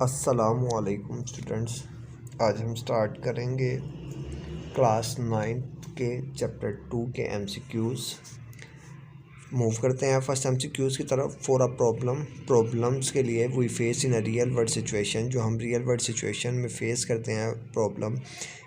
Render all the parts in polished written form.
अस्सलामुअलैकुम स्टूडेंट्स, आज हम स्टार्ट करेंगे क्लास 9 के चैप्टर 2 के MCQs। मूव करते हैं फर्स्ट MCQs की तरफ। फॉर अ प्रॉब्लम्स के लिए we face in a real world situation, जो हम रियल वर्ल्ड सिचुएशन में फेस करते हैं problem.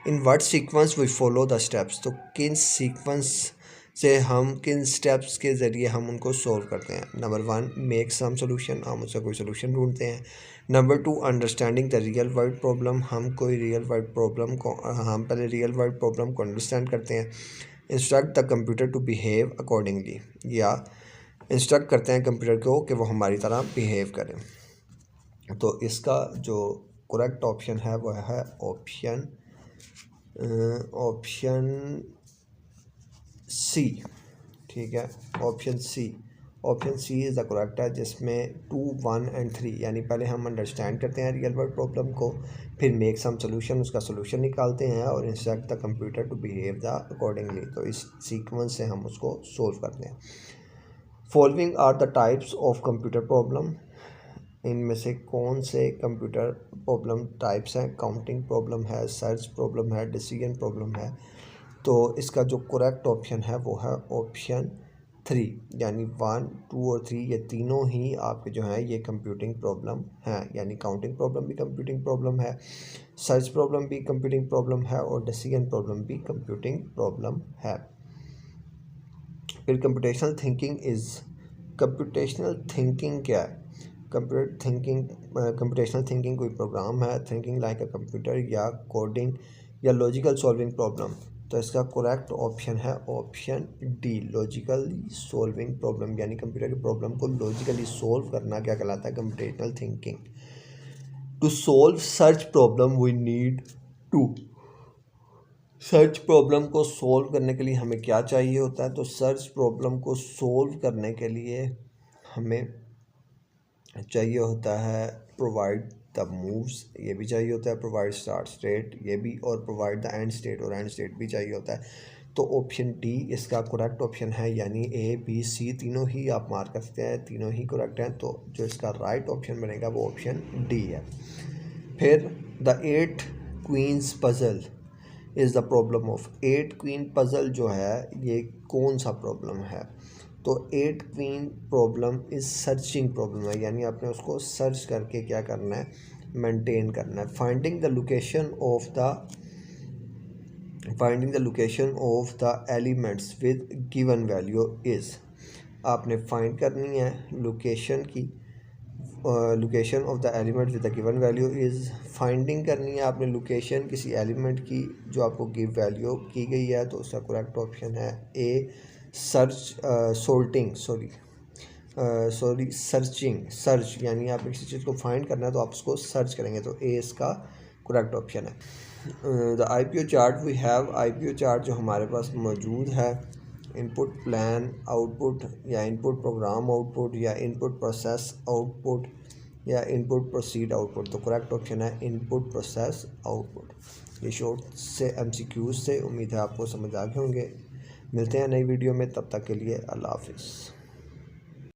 In what sequence we follow the steps, तो किन सीक्वेंस से हम किन स्टेप्स के ज़रिए हम उनको सॉल्व करते हैं। नंबर 1 मेक सम सोल्यूशन, हम उसका कोई सोल्यूशन ढूंढते हैं। Number 2 understanding the real world problem, हम कोई रियल वर्ल्ड प्रॉब्लम को हम पहले रियल वर्ल्ड प्रॉब्लम को अंडरस्टैंड करते हैं। Instruct the computer to behave accordingly, या इंस्ट्रक्ट करते हैं कंप्यूटर को कि वो हमारी तरह बिहेव करें। तो इसका जो करेक्ट ऑप्शन है वो है ऑप्शन सी। ठीक है, option C is the correct है, जिसमें 2, 1 एंड 3 यानी पहले हम अंडरस्टैंड करते हैं रियल वर्ल्ड प्रॉब्लम को, फिर मेक सम सोल्यूशन, उसका सोल्यूशन निकालते हैं, और instruct the computer to behave the accordingly. तो इस सीक्वेंस से हम उसको सोल्व करते हैं। Following are the types of computer problem, इनमें से कौन से कंप्यूटर प्रॉब्लम टाइप्स हैं। काउंटिंग प्रॉब्लम है, सर्च प्रॉब्लम है, डिसीजन प्रॉब्लम है। तो इसका जो करेक्ट ऑप्शन है वो है ऑप्शन 3, यानी 1, 2 और 3 ये तीनों ही आपके जो हैं ये कंप्यूटिंग प्रॉब्लम हैं। यानी काउंटिंग प्रॉब्लम भी कंप्यूटिंग प्रॉब्लम है, सर्च प्रॉब्लम भी कंप्यूटिंग प्रॉब्लम है, और डिसीजन प्रॉब्लम भी कंप्यूटिंग प्रॉब्लम है। फिर कंप्यूटेशनल थिंकिंग क्या है। कंप्यूटेशनल थिंकिंग कोई प्रोग्राम है, थिंकिंग लाइक अ कंप्यूटर, या कोडिंग, या लॉजिकल सॉल्विंग प्रॉब्लम। तो इसका करेक्ट ऑप्शन है option D, logically solving problem, यानी कंप्यूटर की प्रॉब्लम को लॉजिकली सॉल्व करना क्या कहलाता है, computational thinking. To solve search problem we need to, search problem को सॉल्व करने के लिए हमें क्या चाहिए होता है। तो सर्च प्रॉब्लम को सॉल्व करने के लिए हमें चाहिए होता है प्रोवाइड द मूव्स, ये भी चाहिए होता है, प्रोवाइड स्टार्ट स्टेट ये भी, और प्रोवाइड द एंड स्टेट, और एंड स्टेट भी चाहिए होता है। तो ऑप्शन डी इसका करेक्ट ऑप्शन है, यानी ए बी सी तीनों ही आप मार्क कर सकते हैं, तीनों ही करेक्ट हैं। तो जो इसका राइट ऑप्शन बनेगा वो ऑप्शन डी है। फिर the 8 queens puzzle is the problem of, 8 queen puzzle जो है ये कौन सा प्रॉब्लम है। तो 8 queen problem is searching problem है, यानी आपने उसको सर्च करके क्या करना है, मेंटेन करना है। Finding the location of the elements with given value is, आपने फाइंड करनी है लोकेशन की, location of the element with the given value is, finding करनी है आपने लोकेशन किसी एलिमेंट की जो आपको गिव वैल्यू की गई है। तो उसका करेक्ट ऑप्शन है ए सर्च, यानी आप किसी चीज़ को फाइंड करना है तो आप उसको सर्च करेंगे, तो ए इसका करेक्ट ऑप्शन है। The IPO chart we have, IPO chart जो हमारे पास मौजूद है, इनपुट प्लान आउटपुट, या इनपुट प्रोग्राम आउटपुट, या इनपुट प्रोसेस आउटपुट, या इनपुट प्रोसीड आउटपुट। तो करेक्ट ऑप्शन है इनपुट प्रोसेस आउटपुट। ये शॉर्ट से MCQs से उम्मीद है आपको समझ आ गए होंगे। मिलते हैं नई वीडियो में, तब तक के लिए अल्लाह हाफिज़।